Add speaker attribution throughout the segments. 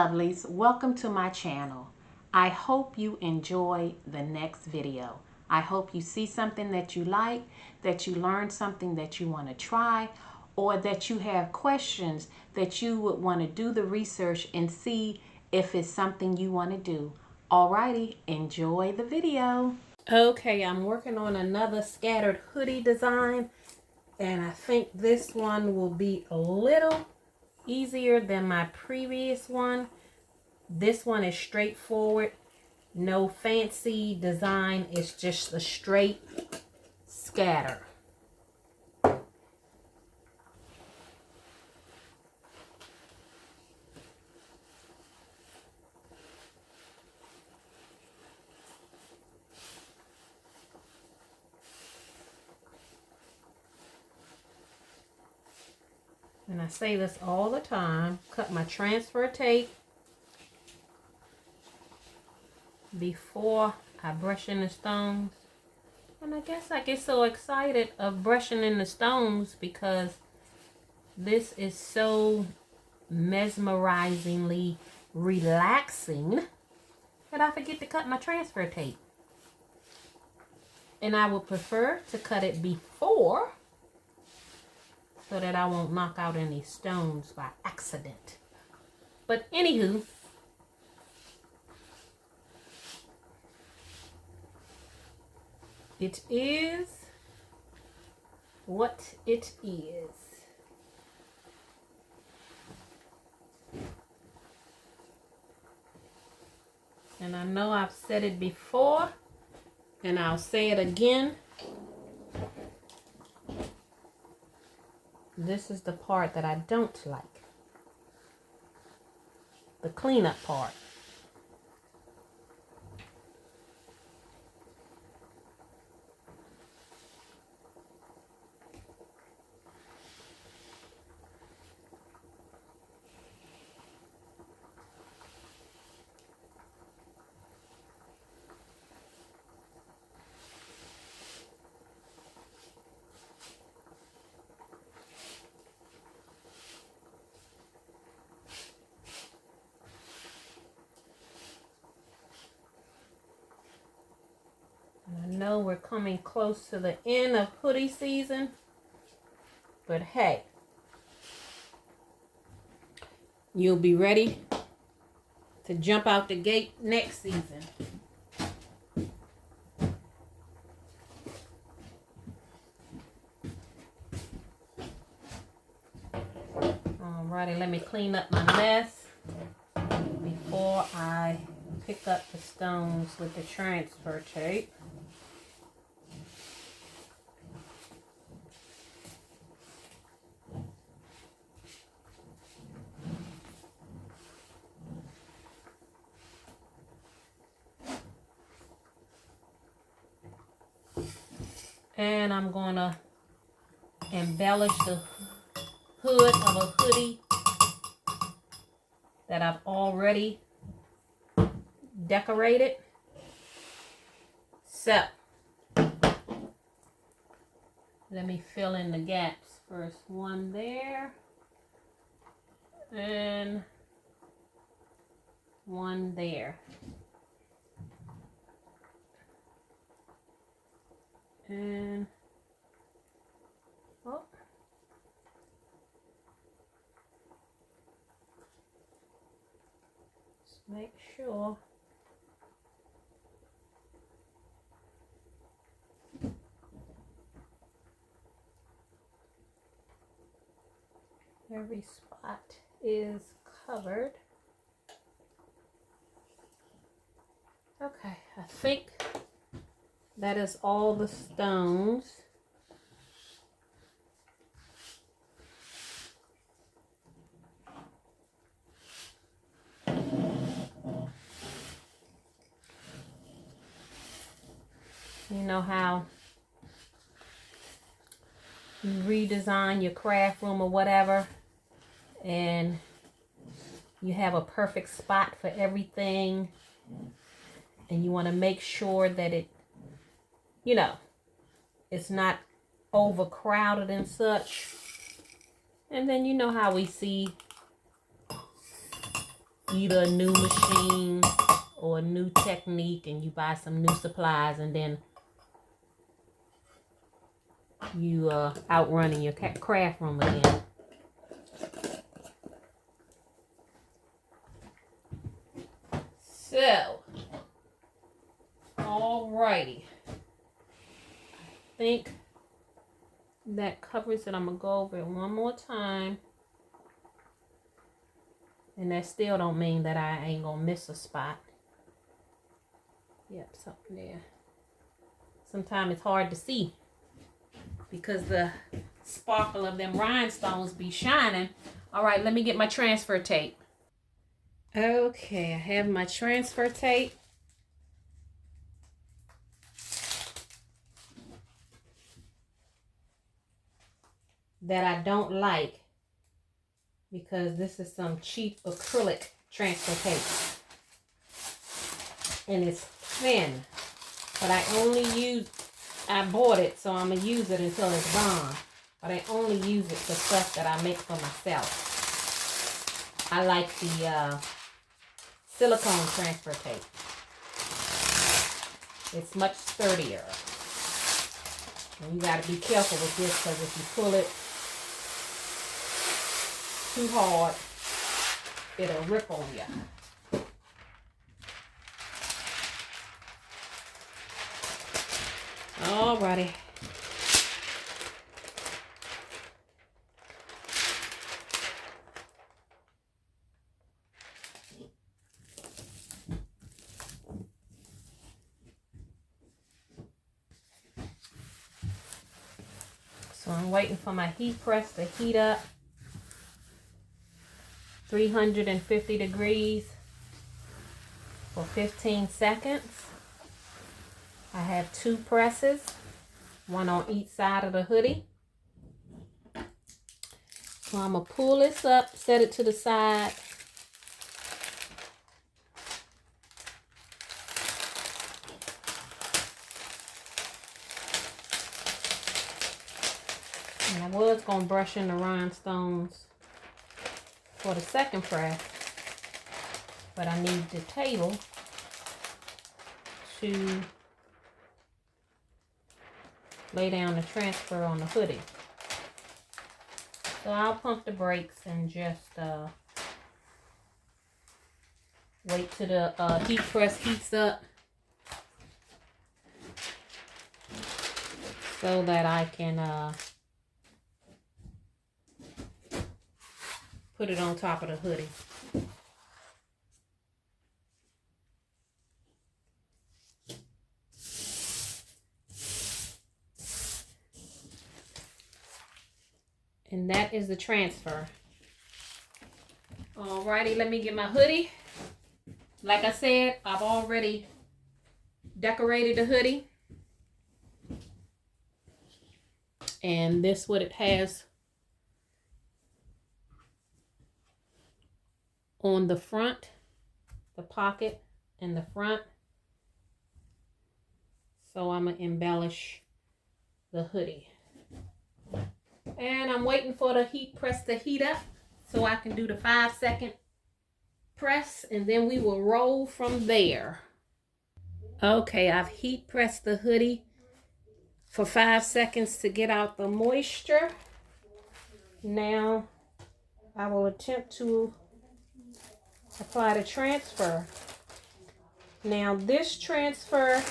Speaker 1: lovelies, welcome to my channel. I hope you enjoy the next video. I hope you see something that you like, that you learn something that you want to try, or that you have questions that you would want to do the research and see if it's something you want to do. Alrighty, enjoy the video. Okay, I'm working on another scattered hoodie design, and I think this one will be a little easier than my previous one. This one is straightforward, no fancy design, it's just a straight scatter. And I say this all the time, cut my transfer tape before I brush in the stones. And I guess I get so excited of brushing in the stones because this is so mesmerizingly relaxing that I forget to cut my transfer tape. And I would prefer to cut it before, so that I won't knock out any stones by accident. But anywho, it is what it is. And I know I've said it before, and I'll say it again. This is the part that I don't like. The cleanup part. I know we're coming close to the end of hoodie season, but hey, you'll be ready to jump out the gate next season. Alrighty, let me clean up my mess before I pick up the stones with the transfer tape. And I'm going to embellish the hood of a hoodie that I've already decorated. So, let me fill in the gaps first. One there, and one there. And oh, just make sure every spot is covered. Okay, I think that is all the stones. You know how you redesign your craft room or whatever, and you have a perfect spot for everything, and you want to make sure that it, you know, it's not overcrowded and such. And then you know how we see either a new machine or a new technique, and you buy some new supplies, and then you outrunning your craft room again. So, alrighty. I think that covers it. I'm going to go over it one more time. And that still don't mean that I ain't going to miss a spot. Yep, something there. Sometimes it's hard to see because the sparkle of them rhinestones be shining. All right, let me get my transfer tape. Okay, I have my transfer tape. That I don't like because this is some cheap acrylic transfer tape. And it's thin, but I bought it, so I'm going to use it until it's gone. But I only use it for stuff that I make for myself. I like the silicone transfer tape. It's much sturdier. And you got to be careful with this because if you pull it too hard, it'll rip on you. Alrighty. So I'm waiting for my heat press to heat up. 350 degrees for 15 seconds. I have 2 presses, one on each side of the hoodie. So I'm going to pull this up, set it to the side. And I was going to brush in the rhinestones for the second press, but I need the table to lay down the transfer on the hoodie. So I'll pump the brakes and just wait till the heat press heats up so that I can put it on top of the hoodie. And that is the transfer. Alrighty, let me get my hoodie. Like I said, I've already decorated the hoodie. And this is what it has on the front, the pocket in the front. So I'm going to embellish the hoodie. And I'm waiting for the heat press to heat up so I can do the 5-second press, and then we will roll from there. Okay, I've heat pressed the hoodie for 5 seconds to get out the moisture. Now I will attempt to apply the transfer. Now this transfer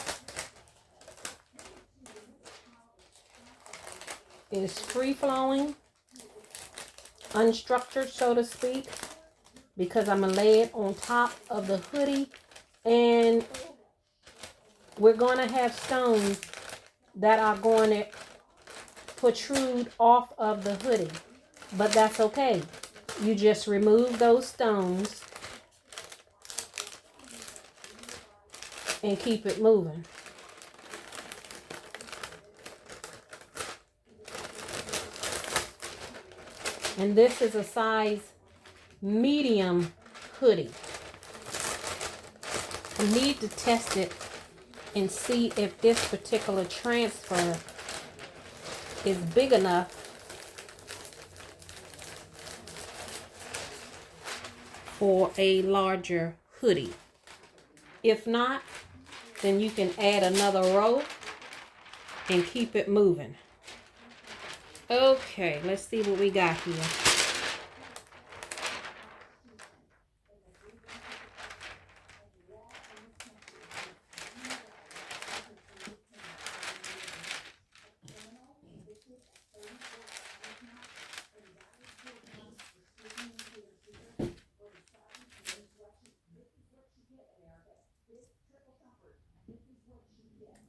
Speaker 1: is free-flowing, unstructured, so to speak, because I'm going to lay it on top of the hoodie, and we're going to have stones that are going to protrude off of the hoodie, but that's okay. You just remove those stones and keep it moving. And this is a size medium hoodie. I need to test it and see if this particular transfer is big enough or a larger hoodie. If not, then you can add another row and keep it moving. Okay, let's see what we got here.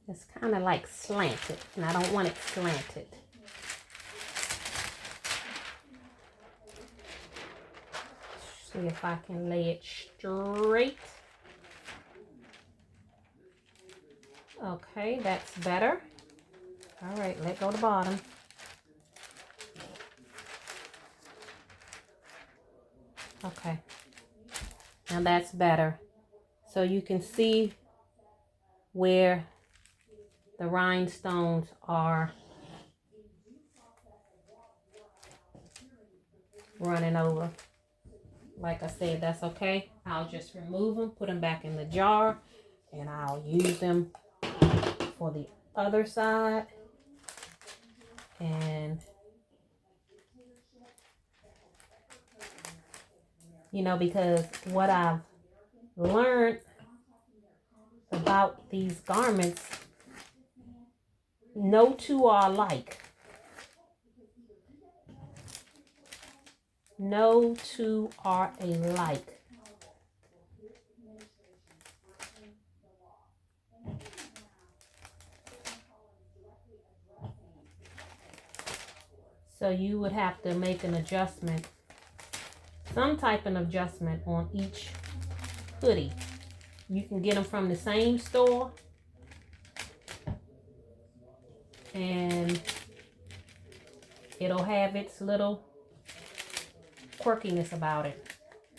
Speaker 1: It's kind of like slanted, and I don't want it slanted. See if I can lay it straight. Okay, that's better. All right, let go the bottom. Okay, now that's better. So you can see where the rhinestones are running over. Like I said, that's okay. I'll just remove them, put them back in the jar, and I'll use them for the other side. And you know, because what I've learned about these garments, no two are alike. No two are alike. So you would have to make an adjustment, some type of adjustment on each hoodie. You can get them from the same store, and it'll have its little quirkiness about it,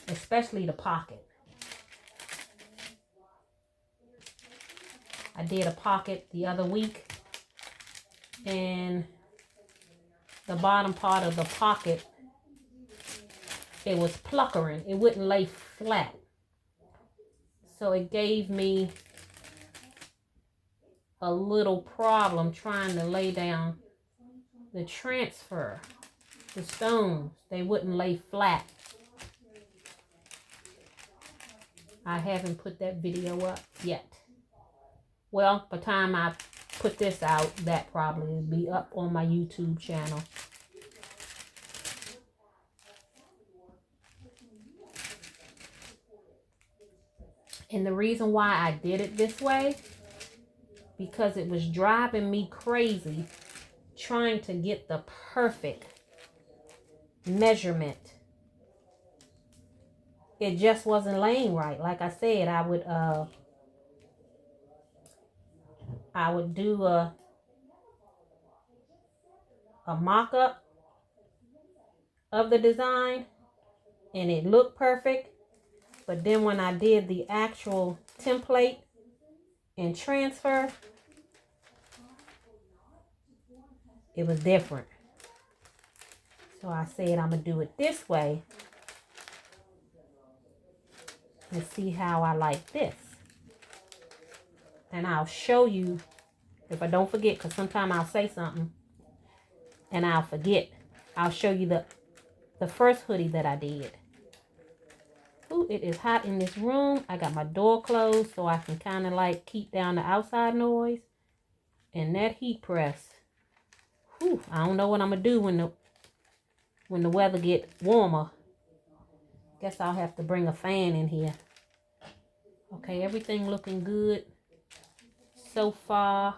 Speaker 1: especially the pocket. I did a pocket the other week, and the bottom part of the pocket, it was pluckering. It wouldn't lay flat. So it gave me a little problem trying to lay down the transfer. The stones, they wouldn't lay flat. I haven't put that video up yet. Well, by the time I put this out, that probably will be up on my YouTube channel. And the reason why I did it this way, because it was driving me crazy trying to get the perfect measurement. It just wasn't laying right. Like I said, I would do a mock-up of the design and it looked perfect. But then when I did the actual template and transfer, it was different. So I said I'm going to do it this way and see how I like this. And I'll show you, if I don't forget, because sometimes I'll say something and I'll forget. I'll show you the first hoodie that I did. Ooh, it is hot in this room. I got my door closed so I can kind of like keep down the outside noise. And that heat press, whew, I don't know what I'm going to do when the weather get warmer. Guess I'll have to bring a fan in here. Okay, everything looking good so far.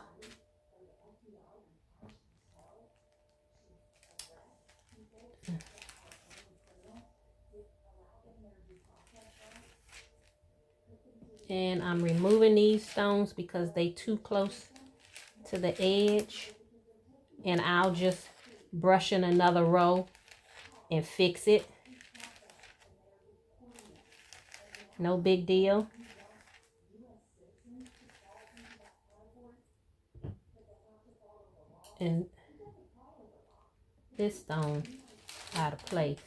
Speaker 1: And I'm removing these stones because they too close to the edge. And I'll just brush in another row and fix it. No big deal. And this stone out of place.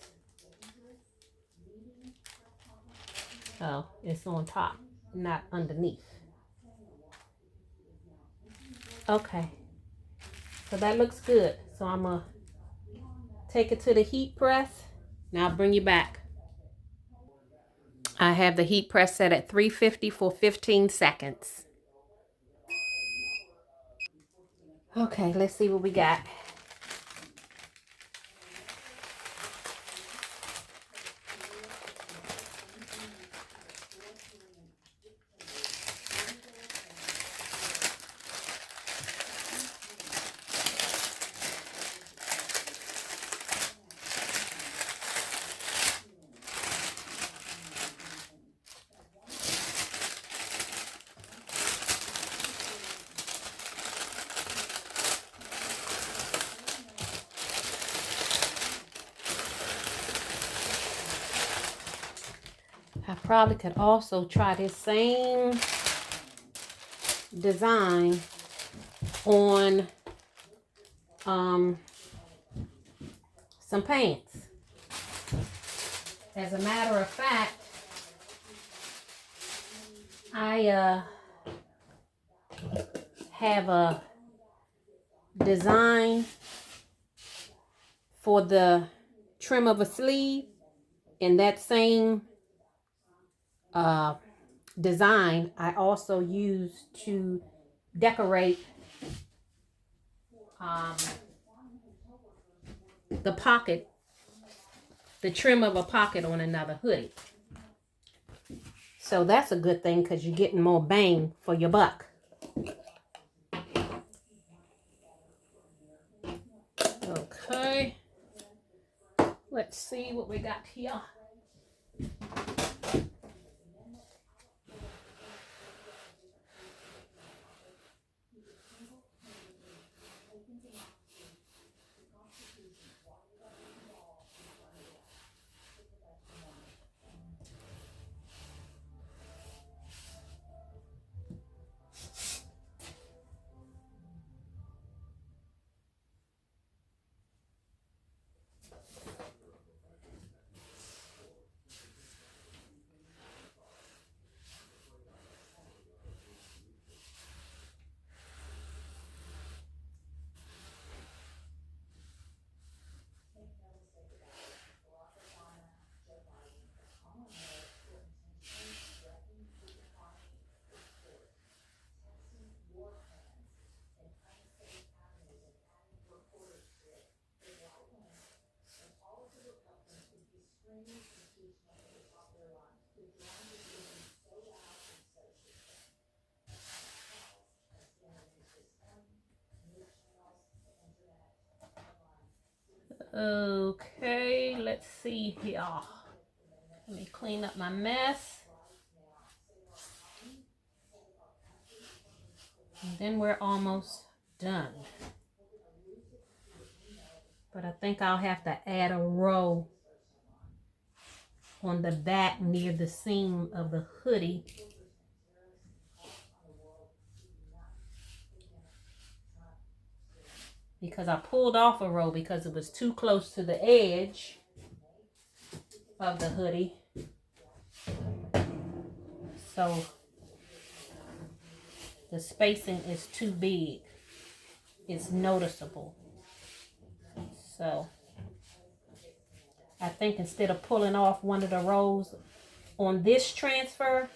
Speaker 1: Oh, it's on top, not underneath. Okay, so that looks good. So I'm gonna take it to the heat press. Now I'll bring you back. I have the heat press set at 350 for 15 seconds. Okay, let's see what we got. I probably could also try this same design on some pants. As a matter of fact, I have a design for the trim of a sleeve, and that same design I also use to decorate the pocket, the trim of a pocket on another hoodie. So that's a good thing because you're getting more bang for your buck. Okay, let's see what we got here. Okay, let's see here. Let me clean up my mess. And then we're almost done. But I think I'll have to add a row on the back near the seam of the hoodie. Because I pulled off a row because it was too close to the edge of the hoodie. So the spacing is too big. It's noticeable. So I think instead of pulling off one of the rows on this transfer,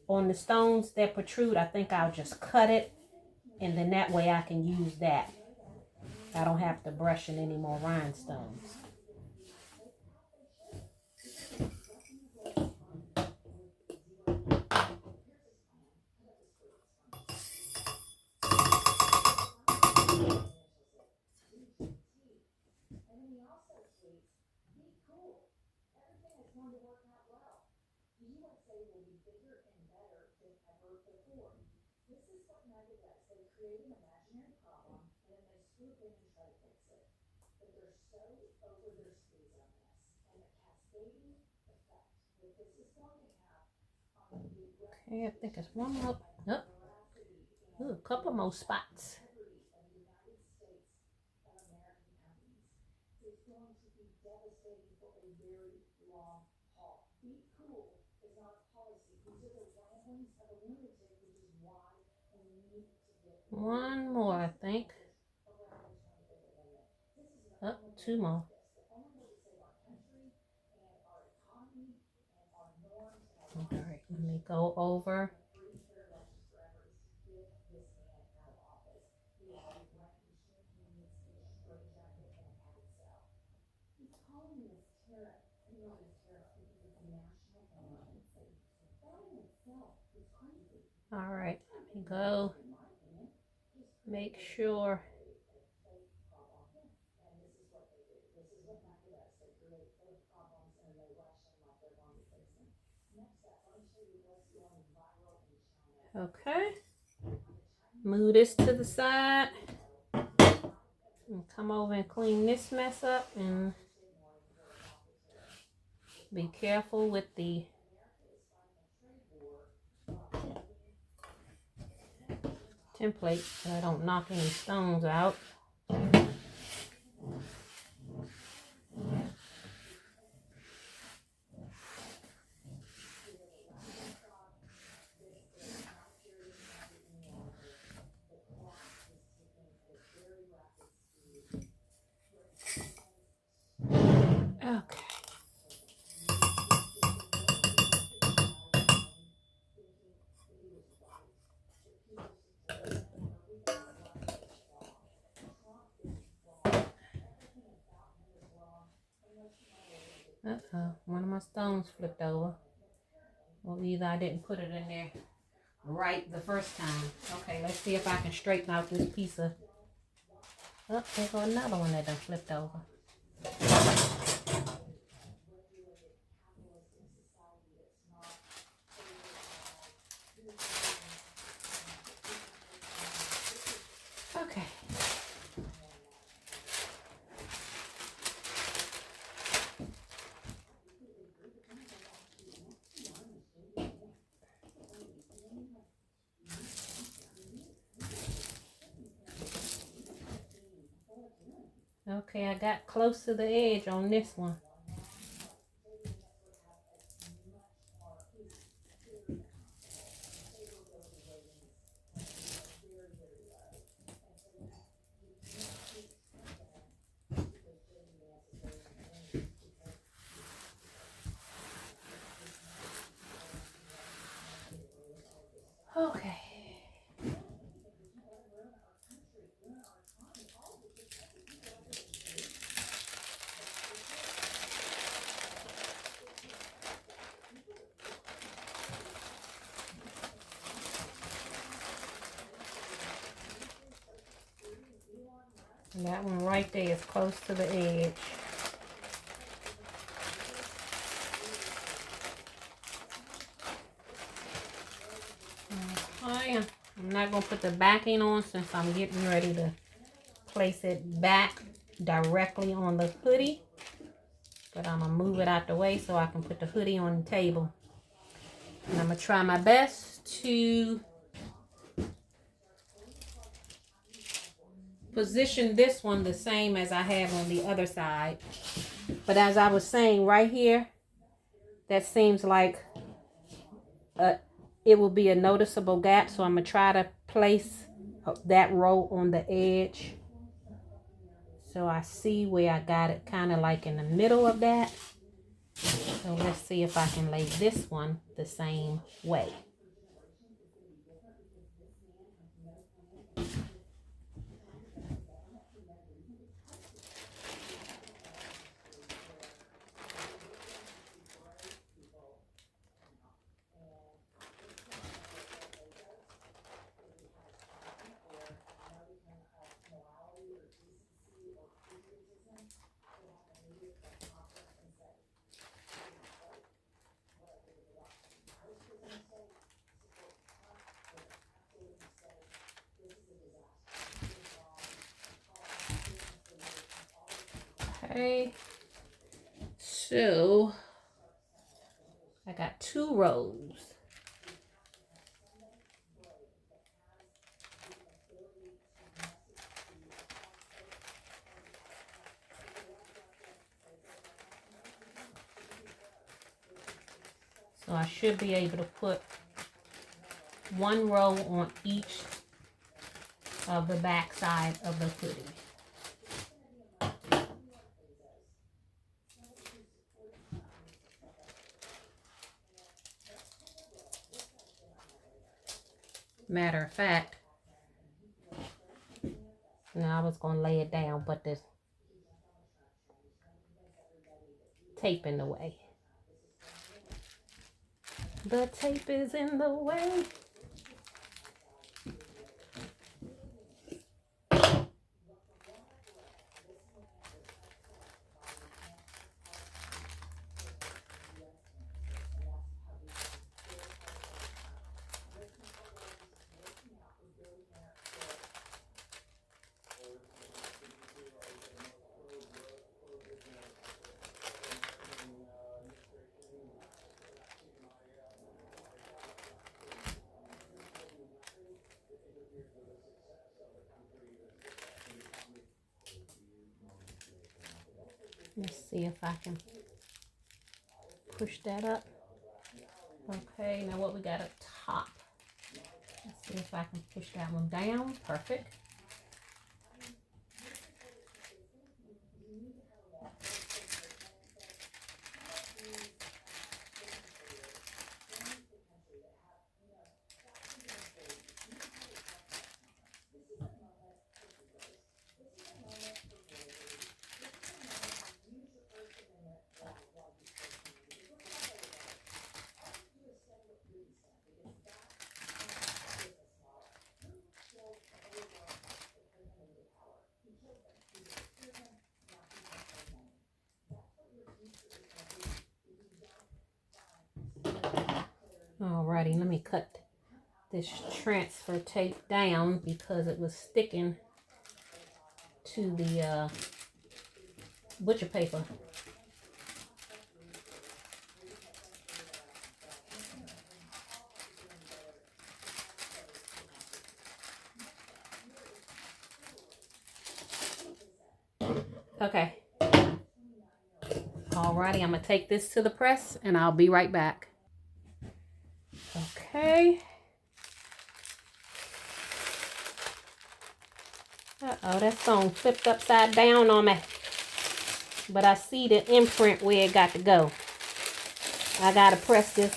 Speaker 1: on the stones that protrude, I think I'll just cut it, and then that way I can use that. I don't have to brush in any more rhinestones. Okay, I think it's one more. Oh, ooh, a couple more spots. One more, I think. Oh, two more. All right, let me go over. All right, let me go. Make sure. Okay. Move this to the side. And come over and clean this mess up, and be careful with the template so I don't knock any stones out. Okay. Uh-oh, one of my stones flipped over. Well, either I didn't put it in there right the first time. Okay, let's see if I can straighten out this piece of... Oh, there goes another one that done flipped over. Okay. Okay, I got close to the edge on this one. Okay. That one right there is close to the edge. I'm not going to put the backing on since I'm getting ready to place it back directly on the hoodie. But I'm going to move it out the way so I can put the hoodie on the table. And I'm going to try my best to position this one the same as I have on the other side. But as I was saying right here, that seems like it will be a noticeable gap. So I'm going to try to place that row on the edge. So I see where I got it kind of like in the middle of that. So let's see if I can lay this one the same way. Okay, so I got 2 rows. So I should be able to put one row on each of the back side of the hoodie. Matter of fact, now I was going to lay it down, but there's tape in the way. The tape is in the way. Let's see if I can push that up. Okay, now what we got up top. Let's see if I can push that one down. Perfect. Alrighty, let me cut this transfer tape down because it was sticking to the butcher paper. Okay. Alrighty, I'm going to take this to the press and I'll be right back. Okay. Uh-oh, that song flipped upside down on me. But I see the imprint where it got to go. I got to press this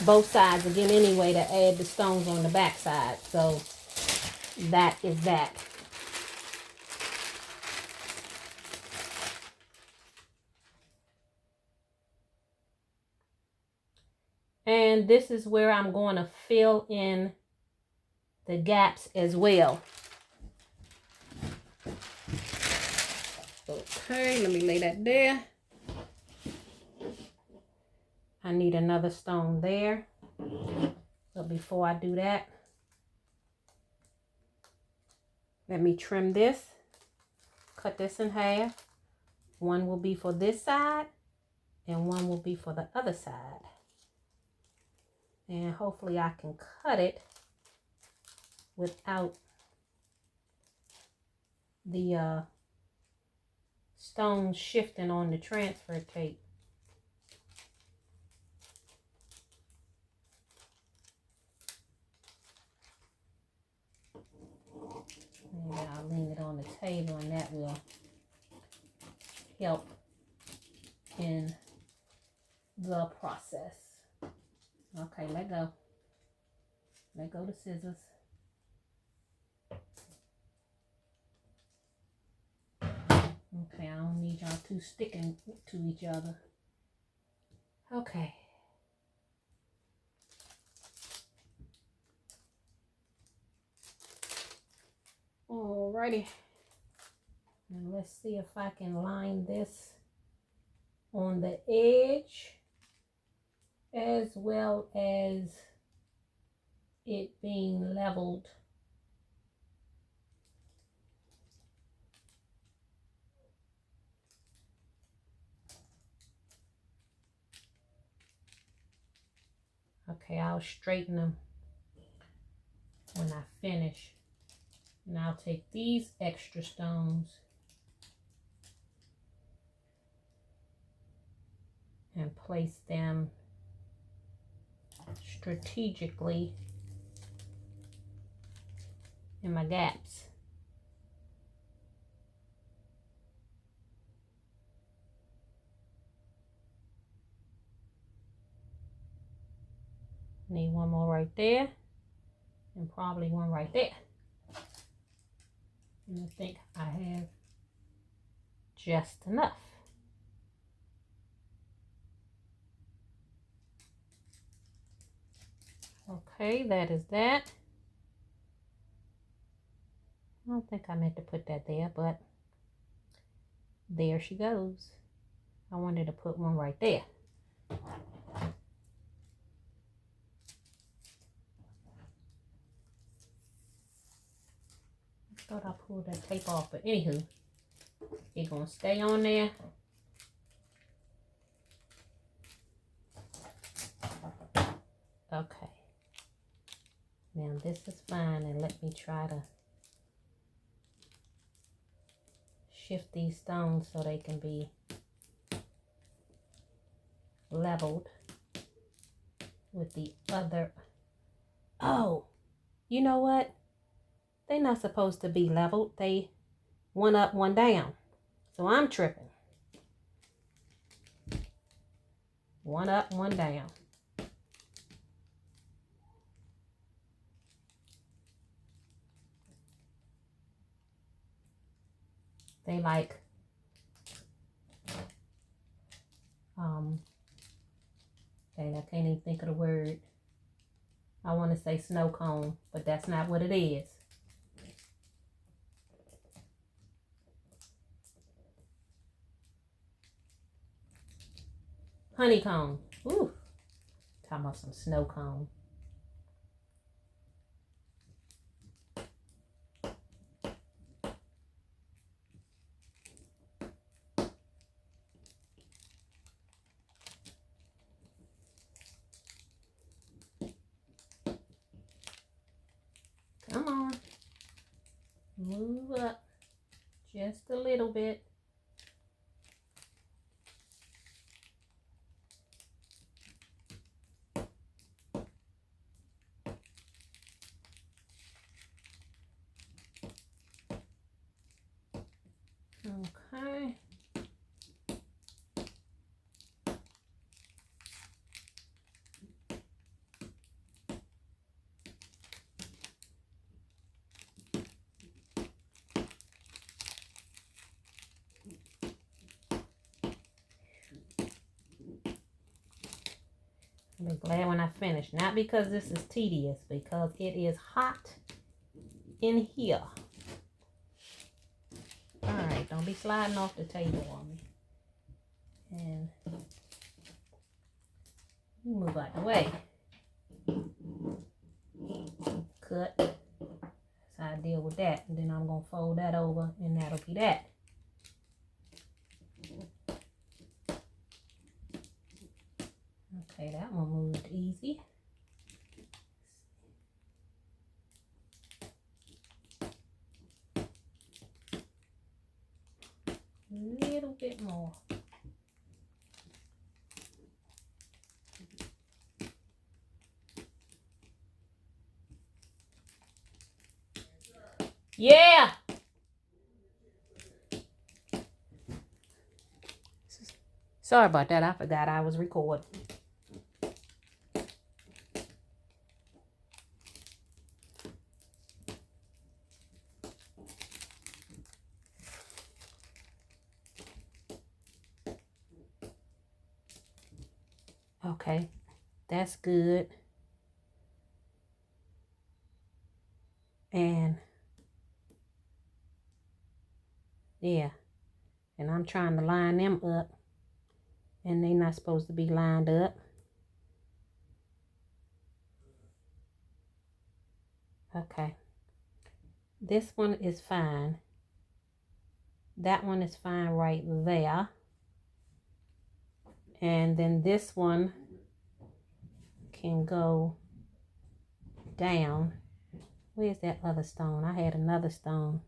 Speaker 1: both sides again anyway to add the stones on the back side. So that is that. And this is where I'm going to fill in the gaps as well. Okay, let me lay that there. I need another stone there. But before I do that, let me trim this. Cut this in half. One will be for this side and one will be for the other side. And hopefully I can cut it without the stones shifting on the transfer tape. Maybe I'll lean it on the table and that will help in the process. Okay, let go. Let go the scissors. Okay, I don't need y'all two sticking to each other. Okay. Alrighty. And let's see if I can line this on the edge as well as it being leveled. Okay, I'll straighten them when I finish. And I'll take these extra stones and place them strategically
Speaker 2: and my gaps. Need one more right there, and probably one right there. And I think I have just enough. Okay, that is that. I don't think I meant to put that there, but there she goes. I wanted to put one right there. I thought I pulled that tape off, but anywho, it's gonna stay on there. Okay. Now this is fine, and let me try to shift these stones so they can be leveled with the other. Oh, you know what? They're not supposed to be leveled. They one up, one down. So I'm tripping. One up, one down. They like dang, I can't even think of the word. I want to say snow cone, but that's not what it is. Honeycomb. Ooh, talking about some snow cone. Come on. Move up just a little bit. Okay. I'll be glad when I finish. Not because this is tedious, because it is hot in here. Alright, don't be sliding off the table on me. And you move out the way. Cut. That's how I deal with that. And then I'm going to fold that over, and that'll be that. Okay, that one moved easy. A little bit more. Yeah! Sorry about that. I forgot I was recording. Okay, that's good. And yeah, and I'm trying to line them up, and they're not supposed to be lined up. Okay, this one is fine. That one is fine right there. And then this one can go down. Where's that other stone? I had another stone.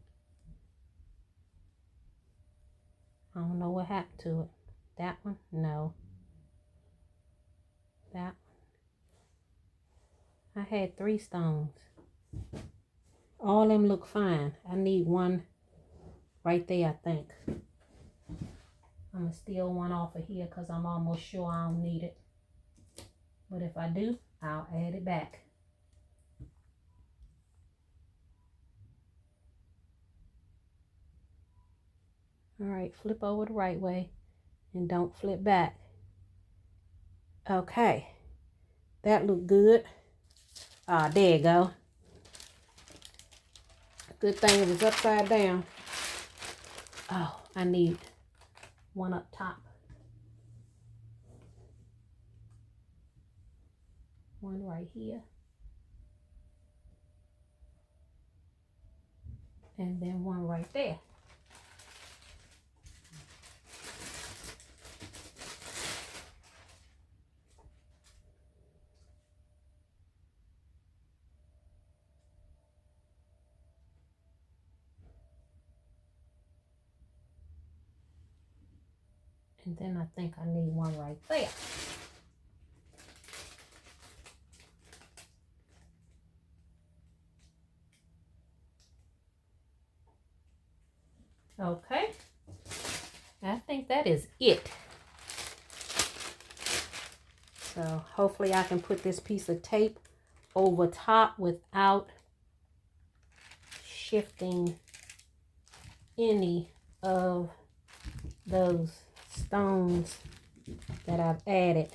Speaker 2: I don't know what happened to it. That one? No. That one. I had 3 stones. All them look fine. I need one right there, I think. I'm going to steal one off of here because I'm almost sure I don't need it. But if I do, I'll add it back. All right, flip over the right way and don't flip back. Okay, that looked good. Ah, there you go. Good thing it was upside down. Oh, I need one up top. One right here. And then one right there. And then I think I need one right there. Okay. I think that is it. So hopefully I can put this piece of tape over top without shifting any of those stones that I've added.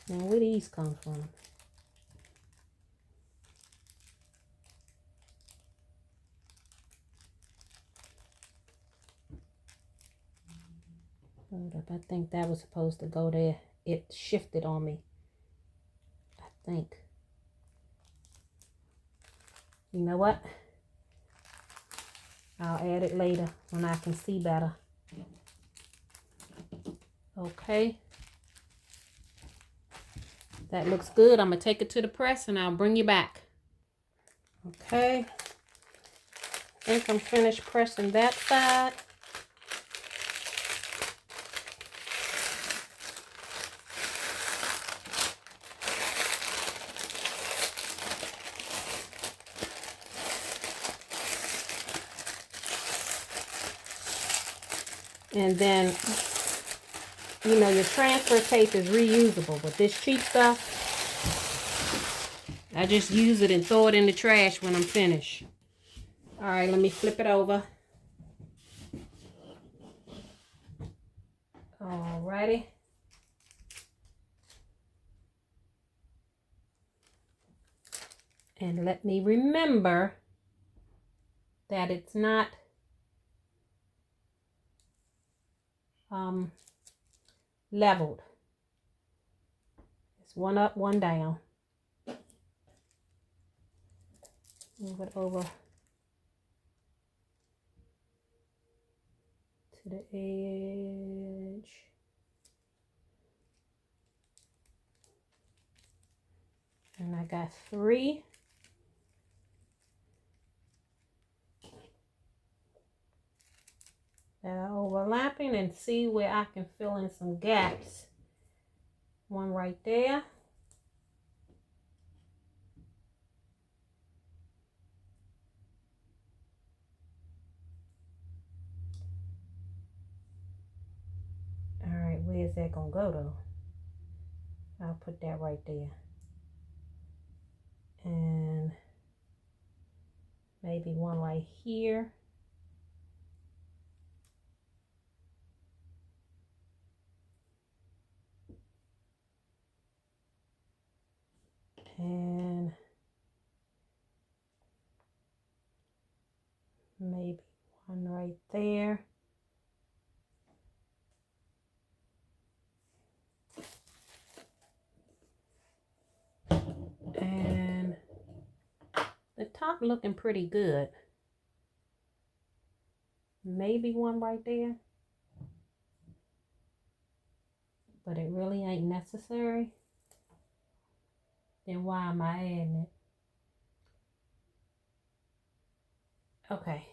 Speaker 2: Now where these come from? Hold up, I think that was supposed to go there. It shifted on me, I think. You know what? I'll add it later when I can see better. Okay. That looks good. I'm going to take it to the press and I'll bring you back. Okay. I think I'm finished pressing that side. And then, you know, your transfer tape is reusable, but this cheap stuff, I just use it and throw it in the trash when I'm finished. All right, let me flip it over. Alrighty. And let me remember that it's not leveled. It's one up, one down. Move it over to the edge. And I got 3. That are overlapping, and see where I can fill in some gaps. One right there. All right, where's that gonna go though? I'll put that right there. And maybe one right here. And maybe one right there. And the top looking pretty good. Maybe one right there. But it really ain't necessary. Then why am I adding it? Okay.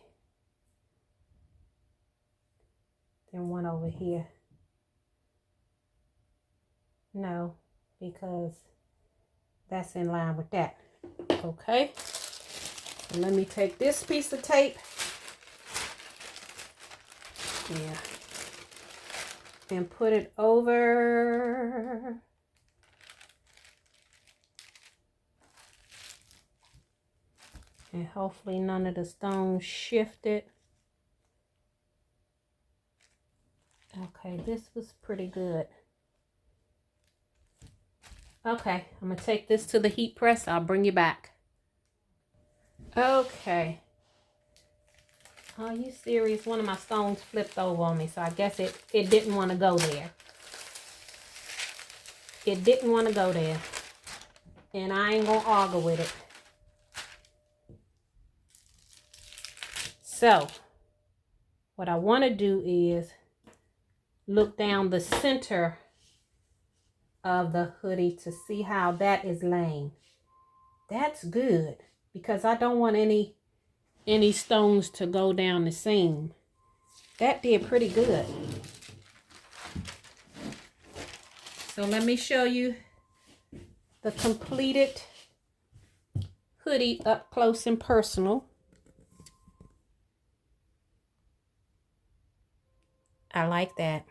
Speaker 2: Then one over here. No, because that's in line with that. Okay. So let me take this piece of tape. Yeah. And put it over. And hopefully none of the stones shifted. Okay, this was pretty good. Okay, I'm gonna take this to the heat press. I'll bring you back. Okay. Are you serious? One of my stones flipped over on me, so I guess it didn't want to go there. It didn't want to go there. And I ain't gonna argue with it. So, what I want to do is look down the center of the hoodie to see how that is laying. That's good, because I don't want any stones to go down the seam. That did pretty good. So let me show you the completed hoodie up close and personal. I like that.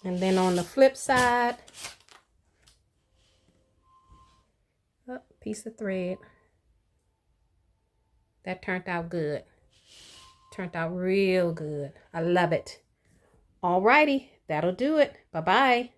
Speaker 2: And then on the flip side, oh, piece of thread. That turned out good. Turned out real good. I love it. Alrighty, that'll do it. Bye-bye.